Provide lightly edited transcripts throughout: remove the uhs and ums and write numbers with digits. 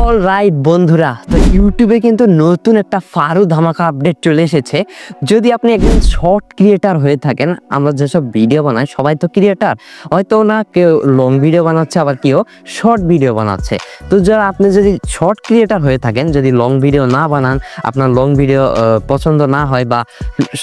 Alright বন্ধুরা, তো ইউটিউবে কিন্তু নতুন একটা ফারু ধামাকা আপডেট চলে এসেছে। যদি আপনি একজন শর্ট ক্রিয়েটার হয়ে থাকেন, আমরা যেসব ভিডিও বানাই সবাই তো ক্রিয়েটার, হয়তো না কেউ লং ভিডিও বানাচ্ছে আবার কেউ শর্ট ভিডিও বানাচ্ছে। তো যারা আপনি যদি শর্ট ক্রিয়েটার হয়ে থাকেন, যদি লং ভিডিও না বানান, আপনার লং ভিডিও পছন্দ না হয় বা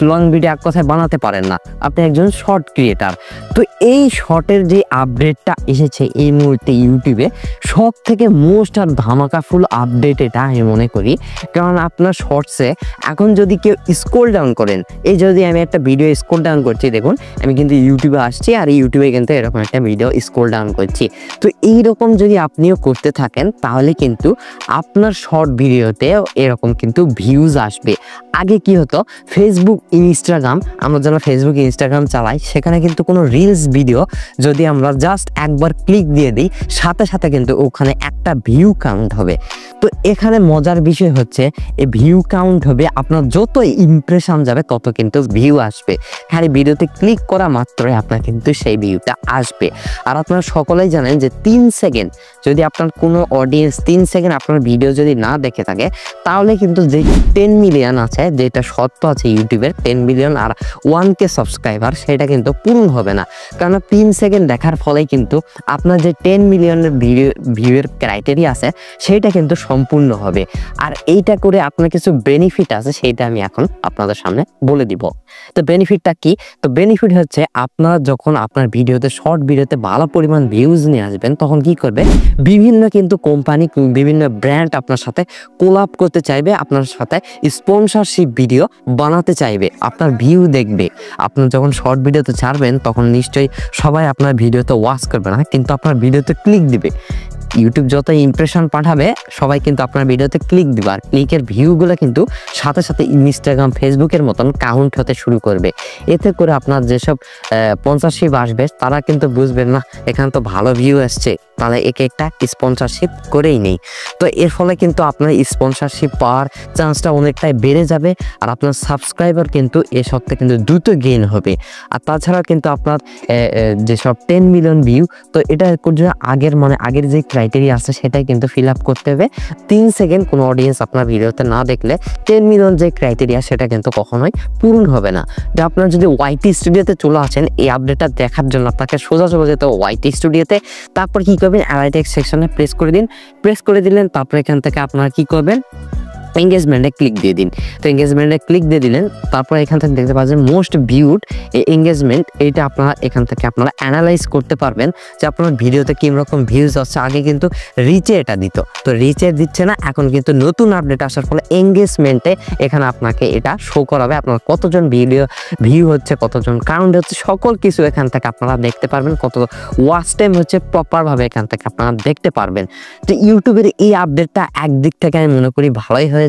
লং ভিডিও এক কথায় বানাতে পারেন না, আপনি একজন শর্ট ক্রিয়েটার। তো এই শর্টের যে আপডেটটা এসেছে এই মুহূর্তে ইউটিউবে, সব থেকে মোস্ট আর ধামাকা ফুল আপডেট এটা আমি মনে করি। কারণ আপনার শর্টসে এখন যদি কেউ স্ক্রল ডাউন করেন, এই যদি আমি একটা ভিডিও স্ক্রল ডাউন করছি, দেখুন আমি কিন্তু ইউটিউবে আসছি আর ইউটিউবে কিন্তু এরকম একটা ভিডিও স্ক্রল ডাউন করছি। তো এইরকম যদি আপনিও করতে থাকেন তাহলে কিন্তু আপনার শর্ট ভিডিওতে এরকম কিন্তু ভিউজ আসবে। আগে কি হতো, ফেসবুক ইনস্টাগ্রাম, আমরা যারা ফেসবুক ইনস্টাগ্রাম চালাই সেখানে কিন্তু কোনো রিলস ভিডিও যদি আমরা জাস্ট একবার ক্লিক দিয়ে দিই, সাথে সাথে কিন্তু ওখানে একটা ভিউ কাউন্ট হবে। তো এখানে মজার বিষয় হচ্ছে এই ভিউ কাউন্ট হবে, আপনার যত ইমপ্রেশন যাবে তত কিন্তু ভিউ আসবে। খালি ভিডিওতে ক্লিক করা মাত্রই আপনার কিন্তু সেই ভিউটা আসবে। আর আপনারা সকলেই জানেন যে 3 সেকেন্ড যদি আপনার কোনো অডিয়েন্স 3 সেকেন্ড আপনার ভিডিও যদি না দেখে থাকে, তাহলে কিন্তু যে 10 মিলিয়ন আছে, যেটা সত্য আছে ইউটিউবের 10 মিলিয়ন আর 1K সাবস্ক্রাইবার, সেটা কিন্তু পূরণ হবে না। কারণ 3 সেকেন্ড দেখার ফলে কিন্তু আপনার যে 10 মিলিয়নের ভিউয়ের ক্রাইটেরিয়া আছে সেইটা কিন্তু সম্পূর্ণ হবে। আর এইটা করে আপনার কিছু বেনিফিট আছে, সেইটা আমি এখন আপনাদের সামনে বলে দিব। তো বেনিফিটটা কি? তো বেনিফিট হচ্ছে আপনারা যখন আপনার ভিডিওতে শর্ট ভিডিওতে ভালো পরিমাণ ভিউজ নিয়ে আসবেন, তখন কি করবে, বিভিন্ন কিন্তু কোম্পানি, বিভিন্ন ব্র্যান্ড আপনার সাথে কোলাব করতে চাইবে, আপনার সাথে স্পন্সরশিপ ভিডিও বানাতে চাইবে, আপনার ভিউ দেখবে। আপনার যখন শর্ট ভিডিওতে ছাড়বেন তখন নিশ্চয়ই সবাই আপনার ভিডিওতে ওয়াচ করবে না, কিন্তু আপনার ভিডিওতে ক্লিক দিবে। ইউটিউব যত ইমপ্রেশন পাঠাবে সবাই কিন্তু আপনার ভিডিওতে ক্লিক দিবে, আর ক্লিকের ভিউগুলো কিন্তু সাথে সাথে ইনস্টাগ্রাম ফেসবুকের মতন কাউন্ট হতে শুরু করবে। এতে করে আপনার যেসব স্পন্সরশিপ আসবে তারা কিন্তু বুঝবেন না এখানে তো ভালো ভিউ আসছে, তাহলে একে একটা স্পন্সরশিপ করেই নেই। তো এর ফলে কিন্তু আপনার স্পন্সরশিপ পাওয়ার চান্সটা অনেকটাই বেড়ে যাবে, আর আপনার সাবস্ক্রাইবার কিন্তু এর সত্ত্বে কিন্তু দ্রুত গেইন হবে। আর তাছাড়া কিন্তু আপনার যেসব 10 মিলিয়ন ভিউ, তো এটা আগের যে ক্রাইটেরিয়া আছে সেটাই কিন্তু ফিল আপ করতে হবে। 3 সেকেন্ড কোনো অডিয়েন্স আপনার ভিডিওতে না দেখলে 10 মিলিয়ন যে ক্রাইটেরিয়া সেটা কিন্তু কখনোই পূরণ হবে না। যে আপনার যদি ওয়াইটি স্টুডিওতে চলে আসেন এই আপডেটটা দেখার জন্য, আপনাকে সোজা চলে যেতে ওয়াইটি স্টুডিওতে। তারপর কি করবেন, অ্যানালাইটিক্স সেকশনে প্রেস করে দিন। প্রেস করে দিলেন, তারপর এখান থেকে আপনারা কি করবেন, এঙ্গেজমেন্টে ক্লিক দিয়ে দিন। তো এঙ্গেজমেন্টে ক্লিক দিয়ে দিলেন, তারপর এখান থেকে দেখতে পাচ্ছেন মোস্ট ভিউড এঙ্গেজমেন্ট। এইটা আপনারা এখান থেকে আপনারা অ্যানালাইজ করতে পারবেন যে আপনার ভিডিওতে কিরকম ভিউজ আসছে। আগে কিন্তু রিচে এটা দিত, তো রিচে দিচ্ছে না, এখন কিন্তু নতুন আপডেট আসার ফলে এঙ্গেজমেন্টে এখানে আপনাকে এটা শো করাবে, আপনার কতজন ভিউ হচ্ছে, কতজন কাউন্ট হচ্ছে, সকল কিছু এখান থেকে আপনারা দেখতে পারবেন, কত ওয়াচ টাইম হচ্ছে প্রপারভাবে এখান থেকে আপনারা দেখতে পারবেন। তো ইউটিউবের এই আপডেটটা একদিক থেকে আমি মনে করি ভালোই হয়েছে।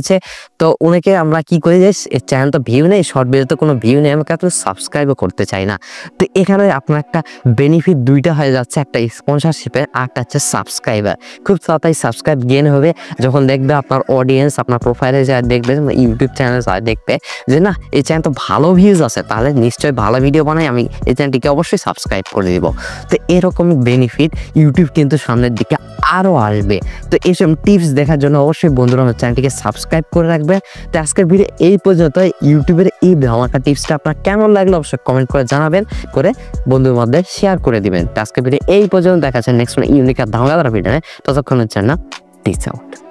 তো অনেকে আমরা কি করি যে চ্যানেল তো ভিউ নেই, শর্ট ভিডিওতে কোনো ভিউ নেই, আমাকে তো সাবস্ক্রাইবও করতে চাই না। তো এখানে আপনার একটা বেনিফিট দুইটা হয়ে যাচ্ছে, একটা স্পন্সরশিপের আর একটা হচ্ছে সাবস্ক্রাইবার। খুব তাড়াতাড়ি সাবস্ক্রাইব গেইন হবে যখন দেখবে আপনার অডিয়েন্স আপনার প্রোফাইলে যা দেখবে, ইউটিউব চ্যানেল যা দেখবে যে না এই চ্যানেল তো ভালো ভিউজ আছে, তাহলে নিশ্চয়ই ভালো ভিডিও বানাই, আমি এই চ্যানেলটিকে অবশ্যই সাবস্ক্রাইব করে দিব। তো এরকম বেনিফিট ইউটিউব কিন্তু সামনের দিকে আরও আসবে। তো এইসব টিপস দেখার জন্য অবশ্যই বন্ধুরা আমার চ্যানেলটিকে সাবস্ক্রাইব করে রাখবেন। তো আজকের ভিডিও এই পর্যন্ত। ইউটিউবের এই ধামাকা টিপসটা আপনার কেমন লাগলো অবশ্যই কমেন্ট করে জানাবেন, করে বন্ধুর মধ্যে শেয়ার করে দিবেন। তো আজকের ভিডিও এই পর্যন্ত, দেখা যাচ্ছে নেক্সট ইউনিক আর ধামাকাদার ভিডিও। ততক্ষণের জন্য পিস আউট।